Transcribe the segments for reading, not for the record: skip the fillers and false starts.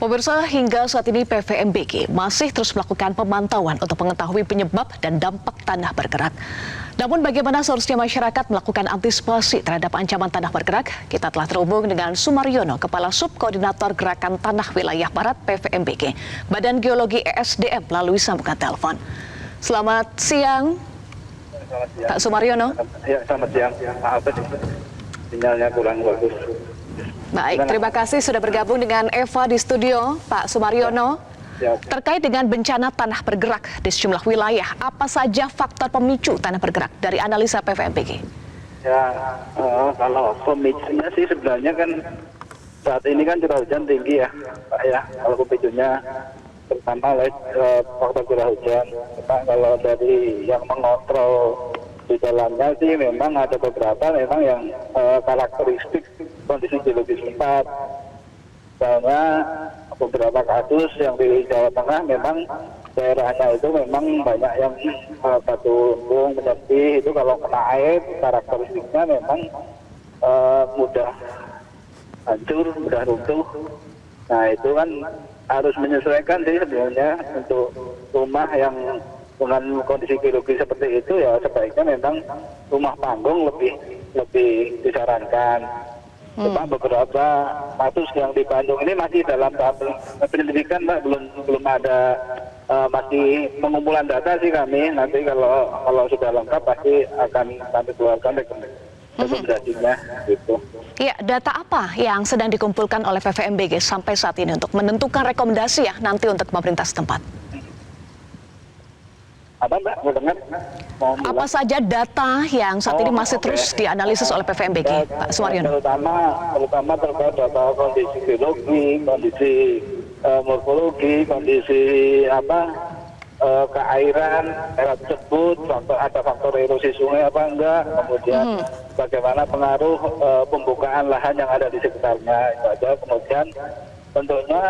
Pemirsa, hingga saat ini PVMBG masih terus melakukan pemantauan untuk mengetahui penyebab dan dampak tanah bergerak. Namun bagaimana seharusnya masyarakat melakukan antisipasi terhadap ancaman tanah bergerak? Kita telah terhubung dengan Sumaryono, Kepala Subkoordinator Gerakan Tanah Wilayah Barat PVMBG, Badan Geologi ESDM, melalui sambungan telepon. Selamat siang, Pak Sumaryono. Ya, selamat siang. Maaf, sinyalnya kurang bagus. Baik, terima kasih sudah bergabung dengan Eva di studio, Pak Sumaryono. Ya. Terkait dengan bencana tanah bergerak di sejumlah wilayah, apa saja faktor pemicu tanah bergerak dari analisa PVMBG? Ya, kalau pemicunya sih sebenarnya kan saat ini kan curah hujan tinggi ya, Pak ya. Kalau pemicunya pertama faktor curah hujan. Kalau dari yang mengontrol di dalamnya sih memang ada beberapa memang yang karakteristik kondisi geologis tempat. Misalnya beberapa kasus yang di Jawa Tengah memang daerahnya itu memang banyak yang batu umbung, menyepi, itu kalau kena air karakteristiknya memang mudah hancur, mudah runtuh. Nah itu kan harus menyesuaikan sih sebenarnya untuk rumah yang dengan kondisi geologi seperti itu, ya sebaiknya memang rumah panggung lebih disarankan. Cuma beberapa kasus yang di Bandung ini masih dalam tahap penyelidikan, Mbak, belum ada, masih pengumpulan data sih kami. Nanti kalau sudah lengkap pasti akan kami keluarkan rekomendasinya gitu. Ya, data apa yang sedang dikumpulkan oleh PVMBG sampai saat ini untuk menentukan rekomendasi ya nanti untuk pemerintah setempat? Apa, Mbak? Mau dengar? Apa saja data yang saat ini masih terus dianalisis oleh PVMBG, Pak Sumaryono? Terutama terkait data kondisi geologi, kondisi morfologi, kondisi keairan daerah tersebut, ada faktor erosi sungai apa enggak, kemudian bagaimana pengaruh pembukaan lahan yang ada di sekitarnya, itu aja. Kemudian tentunya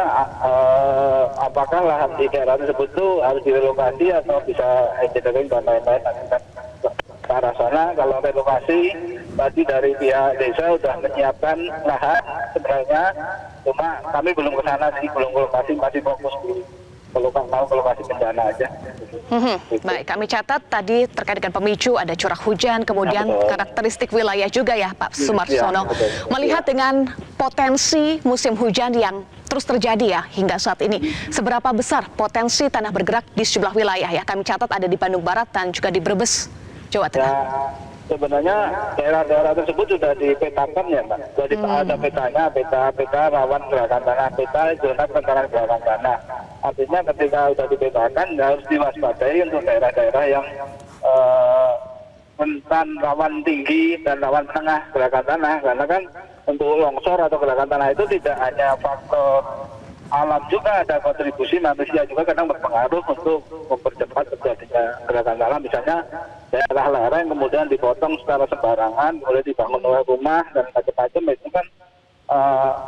apakah lahan di daerah tersebut itu harus direlokasi atau bisa engineering dan lain-lain. Ke arah sana, kalau relokasi tadi dari pihak desa sudah menyiapkan lahan sebenarnya, cuma kami belum ke sana sih, belum ke lokasi, masih fokus di lokasi bencana aja. Baik, kami catat tadi terkait dengan pemicu ada curah hujan, kemudian karakteristik wilayah juga ya Pak Sumarsono. Melihat dengan potensi musim hujan yang terus terjadi ya hingga saat ini, seberapa besar potensi tanah bergerak di sejumlah wilayah ya? Kami catat ada di Bandung Barat dan juga di Brebes, Jawa Tengah. Ya, sebenarnya daerah-daerah tersebut sudah dipetakan ya, Mbak. Jadi ada petanya, peta rawan gerakan tanah, peta zona perencanaan gerakan tanah. Artinya ketika sudah dipetakan harus diwaspadai untuk daerah-daerah yang rentan rawan tinggi dan rawan tengah gerakan tanah, karena kan untuk longsor atau gerakan tanah itu tidak hanya faktor alam, juga ada kontribusi manusia juga kadang berpengaruh untuk mempercepat terjadinya gerakan tanah. Misalnya daerah lereng kemudian dipotong secara sembarangan, kemudian dibangun oleh rumah dan macam-macam, itu kan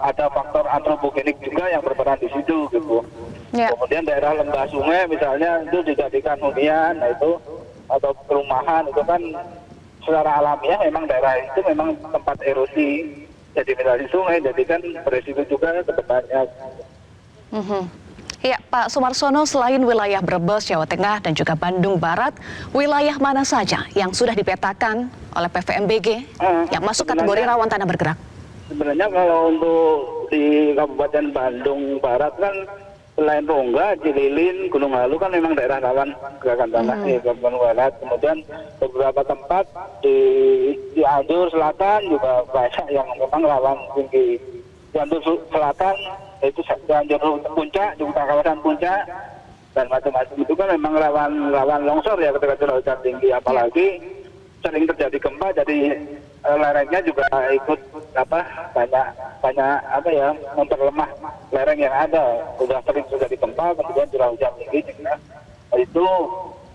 ada faktor antropogenik juga yang berperan di situ gitu. Yeah. Kemudian daerah lembah sungai misalnya itu dijadikan hunian, nah itu atau perumahan, itu kan secara alamiah memang daerah itu memang tempat erosi sedimentasi sungai, jadi kan beresiko juga ke depannya. Ya, Pak Sumarsono, selain wilayah Brebes, Jawa Tengah, dan juga Bandung Barat, wilayah mana saja yang sudah dipetakan oleh PVMBG yang masuk kategori rawan tanah bergerak? Sebenarnya kalau untuk di Kabupaten Bandung Barat kan selain Rongga, Cililin, Gunung Halu kan memang daerah rawan gerakan tanah di Kabupaten Barat. Kemudian beberapa tempat di Cianjur Selatan juga banyak yang memang rawan tinggi. Cianjur Selatan itu Cianjur Puncak, juga kawasan Puncak dan macam-macam itu kan memang rawan longsor ya ketika curah hujan tinggi, apalagi sering terjadi gempa, jadi lerengnya juga ikut banyak memperlemah lereng yang ada. Sudah sering terjadi gempa, kemudian curah hujan tinggi juga, itu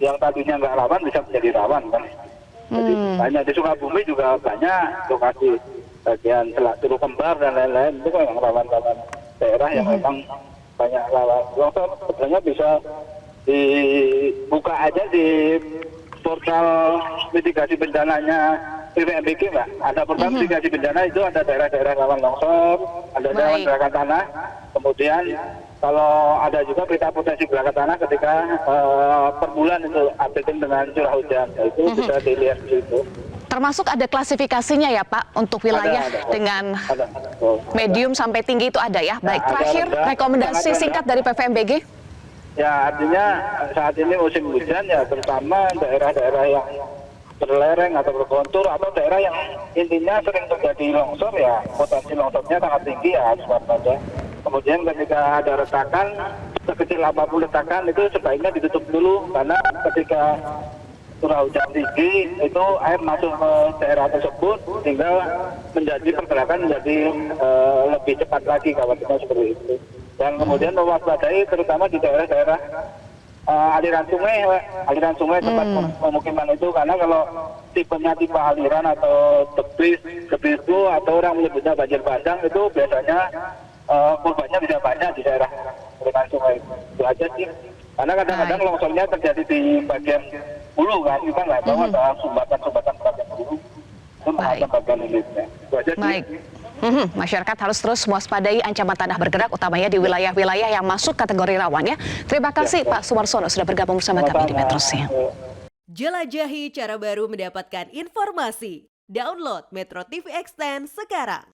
yang tadinya nggak rawan bisa menjadi rawan kan. Jadi banyak di Sukabumi juga banyak lokasi bagian Teluk Kembar dan lain-lain, itu kan yang rawan-rawan daerah yang memang banyak rawan longsor. Sebenarnya bisa dibuka aja di portal mitigasi bencananya PVMBG Mbak. Ada program mitigasi bencana itu ada daerah-daerah rawan longsor, ada daerah gerakan tanah. Kemudian kalau ada juga berita potensi gerakan tanah ketika per bulan itu updating dengan curah hujan. Itu bisa dilihat di situ. Termasuk ada klasifikasinya ya Pak untuk wilayah dengan medium sampai tinggi itu ada ya. Baik, terakhir rekomendasi singkat dari PVMBG. Ya artinya saat ini musim hujan ya terutama daerah-daerah yang berlereng atau berkontur atau daerah yang intinya sering terjadi longsor ya potensi longsornya sangat tinggi ya harus waspada. Kemudian ketika ada retakan sekecil apapun retakan itu sebaiknya ditutup dulu karena ketika curah hujan tinggi itu air masuk ke daerah tersebut sehingga menjadi pergerakan menjadi lebih cepat lagi khawatirnya seperti itu. Dan kemudian mewaspadai terutama di daerah-daerah aliran sungai tempat pemukiman itu karena kalau tipenya tipe aliran atau tebis itu atau orang menyebutnya banjir bandang itu biasanya korbannya bisa banyak di daerah aliran sungai itu aja sih. Karena kadang-kadang longsornya terjadi di bagian hulu kan, kita nggak tahu ada sumbatan-sumbatan bagian hulu itu mengancam bagian hilirnya. Itu aja sih. Baik. Masyarakat harus terus mewaspadai ancaman tanah bergerak utamanya di wilayah-wilayah yang masuk kategori rawan ya. Terima kasih Pak Sumarsono sudah bergabung bersama kami di Metro Siang. Jelajahi cara baru mendapatkan informasi. Download Metro TV Extend sekarang.